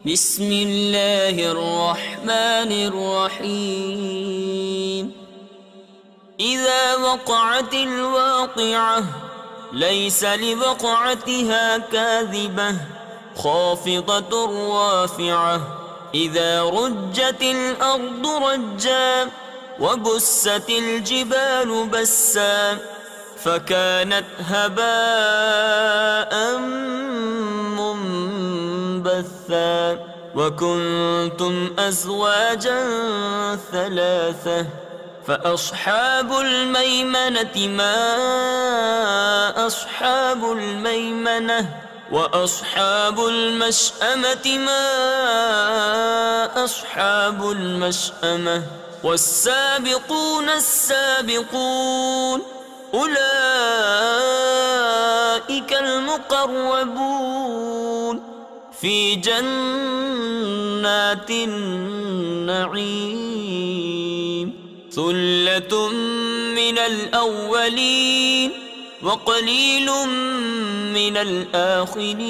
بسم الله الرحمن الرحيم. إذا وقعت الواقعة ليس لوقعتها كاذبة خافضة رافعة. إذا رجت الأرض رجا وبست الجبال بسا فكانت هباء منبثا وكنتم أزواجا ثلاثة فأصحاب الميمنة ما أصحاب الميمنة وأصحاب المشأمة ما أصحاب المشأمة والسابقون السابقون أولئك المقربون في جنات النعيم. ثلة من الأولين وقليل من الآخرين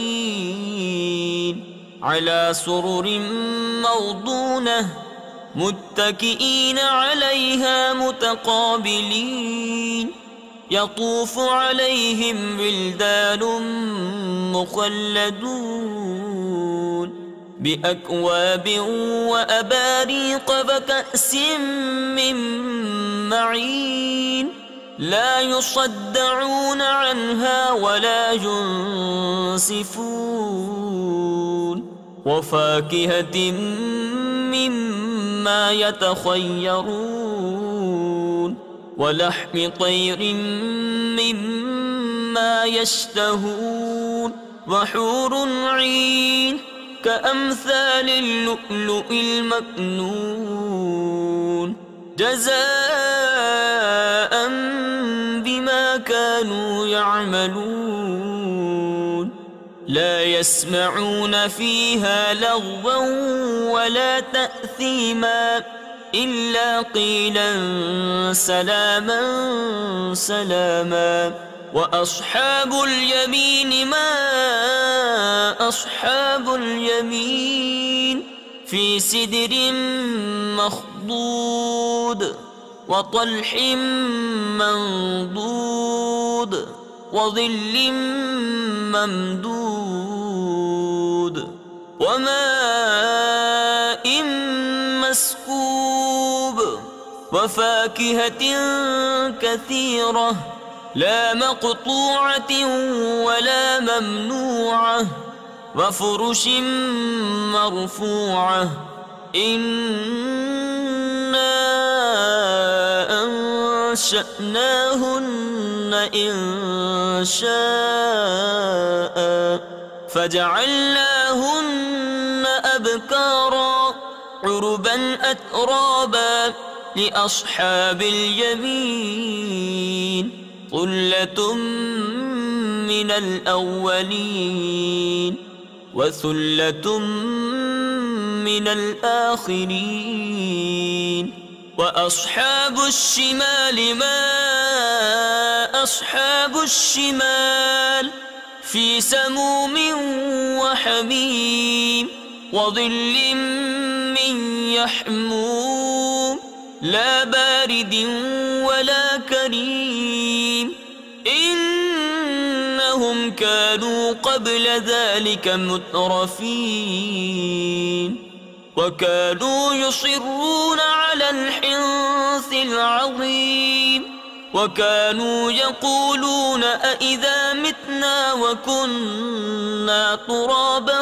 على سرر موضونة متكئين عليها متقابلين يطوف عليهم ولدان مخلدون بأكواب وأباريق وكأس من معين لا يصدعون عنها ولا ينصفون وفاكهة مما يتخيرون ولحم طير مما يشتهون وحور عين كأمثال اللؤلؤ المكنون جزاء بما كانوا يعملون. لا يسمعون فيها لغوا ولا تأثيما إلا قيلا سلاما سلاما. وأصحاب اليمين ما أصحاب اليمين في سدر مخضود وطلح منضود وظل ممدود وماء مسكوب وفاكهة كثيرة لا مقطوعة ولا ممنوعة وفرش مرفوعة. إنا أنشأناهن إنشاء فجعلناهن أبكارا عربا أترابا لأصحاب اليمين. ثلة من الأولين وثلة من الآخرين. وأصحاب الشمال ما أصحاب الشمال في سموم وحميم وظل من يحموم لا بارد ولا كريم إنهم كانوا قبل ذلك مترفين وكانوا يصرون على الحنث العظيم وكانوا يقولون أئذا متنا وكنا ترابا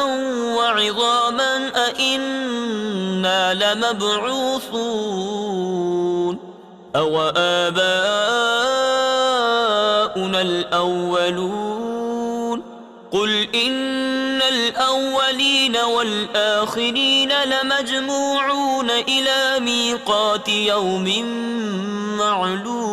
وعظاما أئنا لمبعوثون أو آباؤنا الأولون. قل إن الأولين والآخرين لمجموعون إلى ميقات يوم معلوم.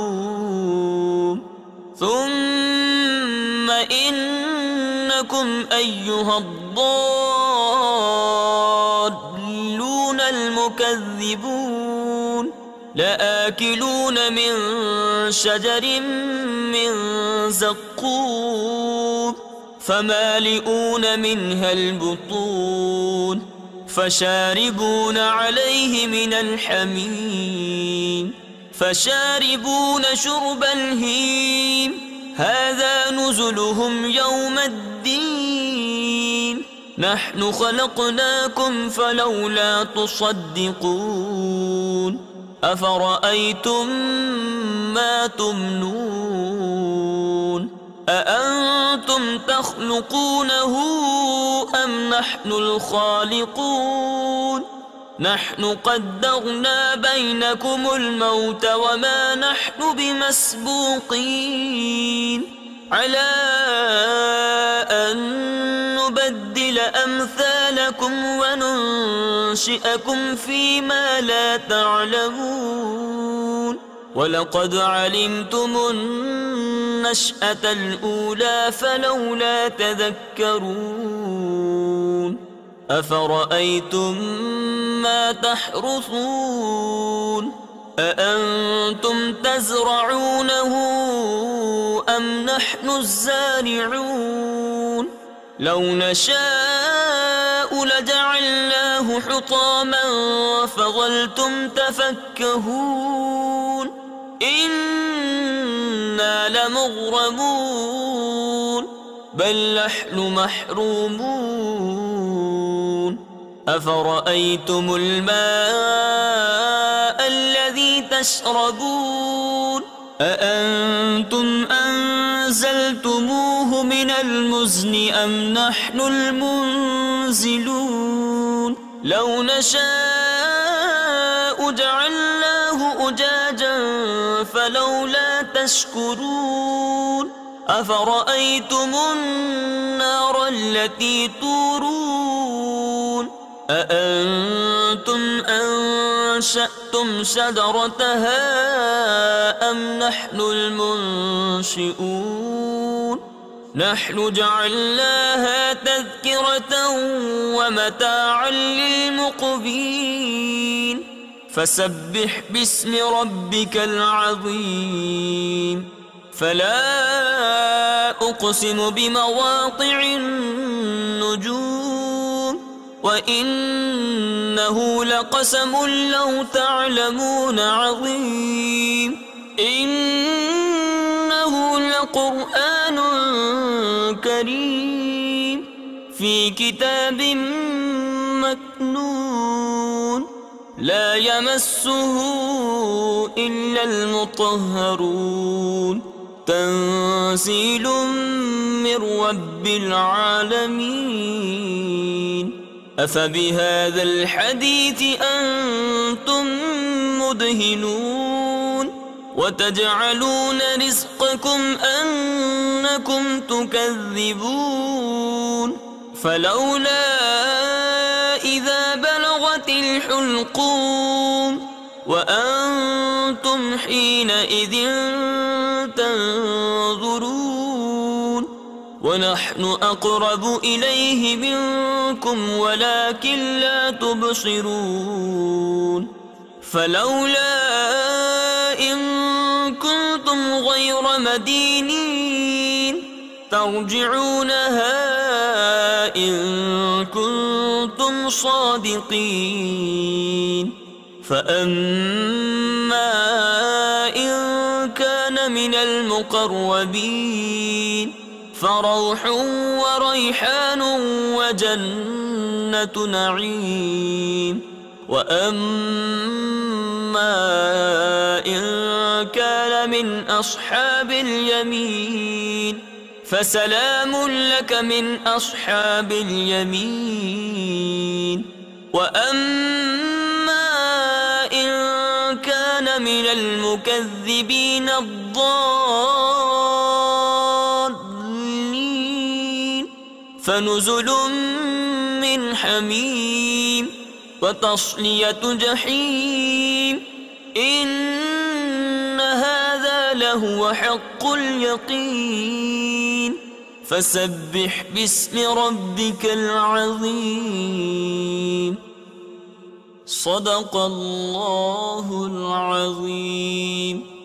ثم إنكم أيها الضالون المكذبون لآكلون من شجر من زقوم فمالئون منها البطون فشاربون عليه من الحميم فشاربون شرب الهيم هذا نزلهم يوم الدين نحن خلقناكم فلولا تصدقون أفرأيتم ما تمنون أأنتم تخلقونه أم نحن الخالقون نحن قدرنا بينكم الموت وما نحن بمسبوقين على أن نبدل أمثالكم وننشئكم فيما لا تعلمون ولقد علمتم النشأة الأولى فلولا تذكرون أفرأيتم ما تحرثون أأنتم تزرعونه أم نحن الزارعون لو نشاء لجعلناه حطاما فظلتم تفكهون إنا لمغرمون بل نحن محرومون أفرأيتم الماء الذي تشربون أأنتم أنزلتموه من المزن أم نحن المنزلون لو نشاء جعلناه أجاجا فلولا تشكرون أفرأيتم النار التي تورون أأنتم أنشأتم شجرتها أم نحن المنشئون نحن جعلناها تذكرة ومتاعا للمقوين فسبح باسم ربك العظيم فلا أقسم بمواقع النجوم وإنه لقسم لو تعلمون عظيم إنه لقرآن كريم في كتاب مكنون لا يمسه إلا المطهرون تنزيل من رب العالمين أفبهذا الحديث أنتم مدهنون وتجعلون رزقكم أنكم تكذبون فلولا إذا بلغت الحلقوم وأنتم حينئذ تنظرون ونحن أقرب إليه منكم ولكن لا تبصرون فلولا إن كنتم غير مدينين ترجعونها إن كنتم صادقين فأما إن كان من المقربين فروح وريحان وجنة نعيم وأما إن كان من أصحاب اليمين فسلام لك من أصحاب اليمين وأما إن كان من المكذبين الضالين فنزل من حميم وتصلية جحيم إن هذا لهو حق اليقين فسبح باسم ربك العظيم صدق الله العظيم.